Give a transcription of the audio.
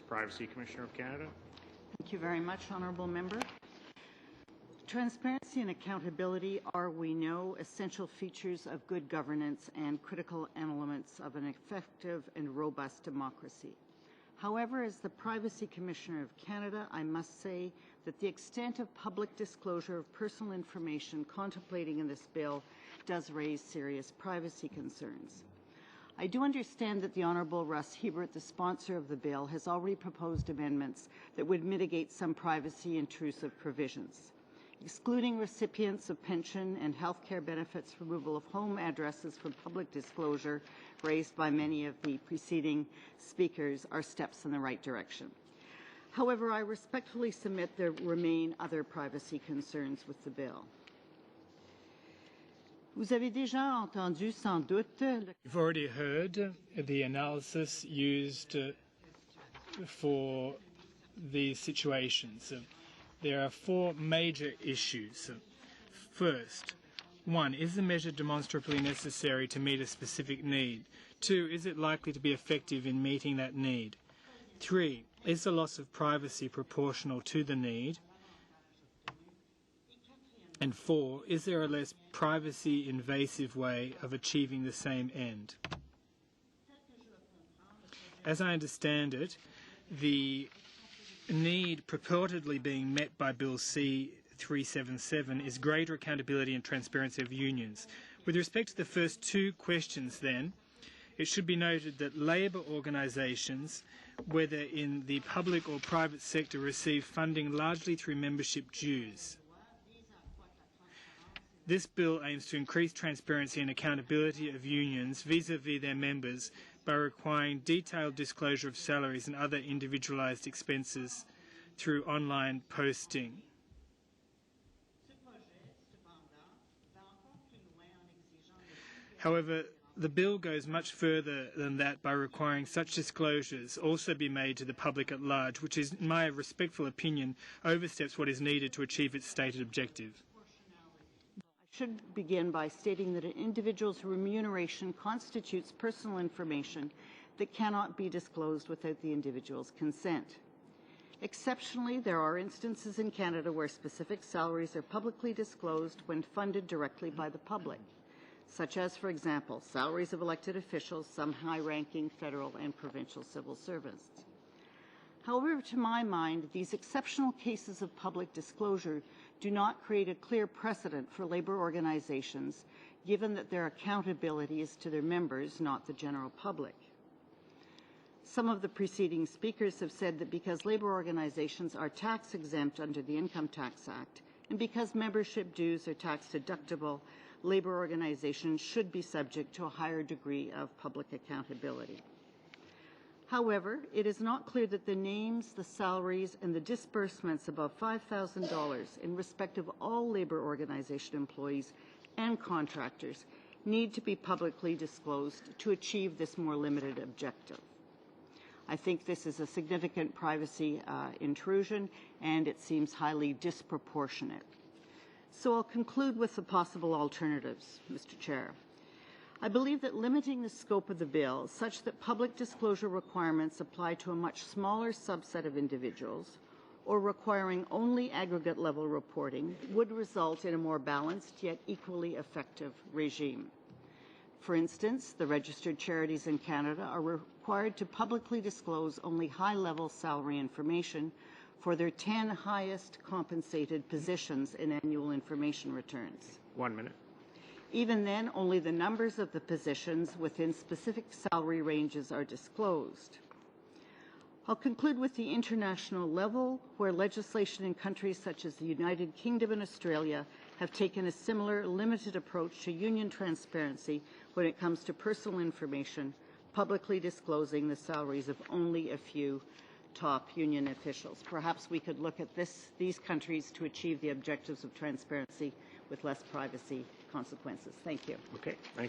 Privacy Commissioner of Canada. Thank you very much, Honourable Member. Transparency and accountability are, we know, essential features of good governance and critical elements of an effective and robust democracy. However, as the Privacy Commissioner of Canada, I must say that the extent of public disclosure of personal information contemplating in this bill does raise serious privacy concerns. I do understand that the Honourable Russ Hebert, the sponsor of the bill, has already proposed amendments that would mitigate some privacy intrusive provisions. Excluding recipients of pension and health care benefits, removal of home addresses from public disclosure, raised by many of the preceding speakers, are steps in the right direction. However, I respectfully submit there remain other privacy concerns with the bill. Vous avez déjà entendu sans doute. You've already heard the analysis used for these situations. There are four major issues. First, 1. Is the measure demonstrably necessary to meet a specific need? 2. Is it likely to be effective in meeting that need? 3. Is the loss of privacy proportional to the need? And 4. Is there a less privacy invasive way of achieving the same end? As I understand it, the need purportedly being met by Bill C-377 is greater accountability and transparency of unions. With respect to the first two questions then, it should be noted that labour organisations, whether in the public or private sector, receive funding largely through membership dues. This bill aims to increase transparency and accountability of unions vis-à-vis their members by requiring detailed disclosure of salaries and other individualised expenses through online posting. However, the bill goes much further than that by requiring such disclosures also be made to the public at large, which is, in my respectful opinion, oversteps what is needed to achieve its stated objective. I should begin by stating that an individual's remuneration constitutes personal information that cannot be disclosed without the individual's consent. Exceptionally, there are instances in Canada where specific salaries are publicly disclosed when funded directly by the public, such as, for example, salaries of elected officials, some high-ranking federal and provincial civil servants. However, to my mind, these exceptional cases of public disclosure do not create a clear precedent for labour organizations, given that their accountability is to their members, not the general public. Some of the preceding speakers have said that because labour organizations are tax exempt under the Income Tax Act, and because membership dues are tax deductible, labour organizations should be subject to a higher degree of public accountability. However, it is not clear that the names, the salaries, and the disbursements above $5,000 in respect of all labour organization employees and contractors need to be publicly disclosed to achieve this more limited objective. I think this is a significant privacy intrusion, and it seems highly disproportionate. So I'll conclude with the possible alternatives, Mr. Chair. I believe that limiting the scope of the bill such that public disclosure requirements apply to a much smaller subset of individuals or requiring only aggregate level reporting would result in a more balanced yet equally effective regime. For instance, the registered charities in Canada are required to publicly disclose only high-level salary information for their 10 highest compensated positions in annual information returns. 1 minute. Even then, only the numbers of the positions within specific salary ranges are disclosed. I'll conclude with the international level, where legislation in countries such as the United Kingdom and Australia have taken a similar limited approach to union transparency when it comes to personal information, publicly disclosing the salaries of only a few top union officials. Perhaps we could look at these countries to achieve the objectives of transparency with less privacy consequences. Thank you. Okay, thank you.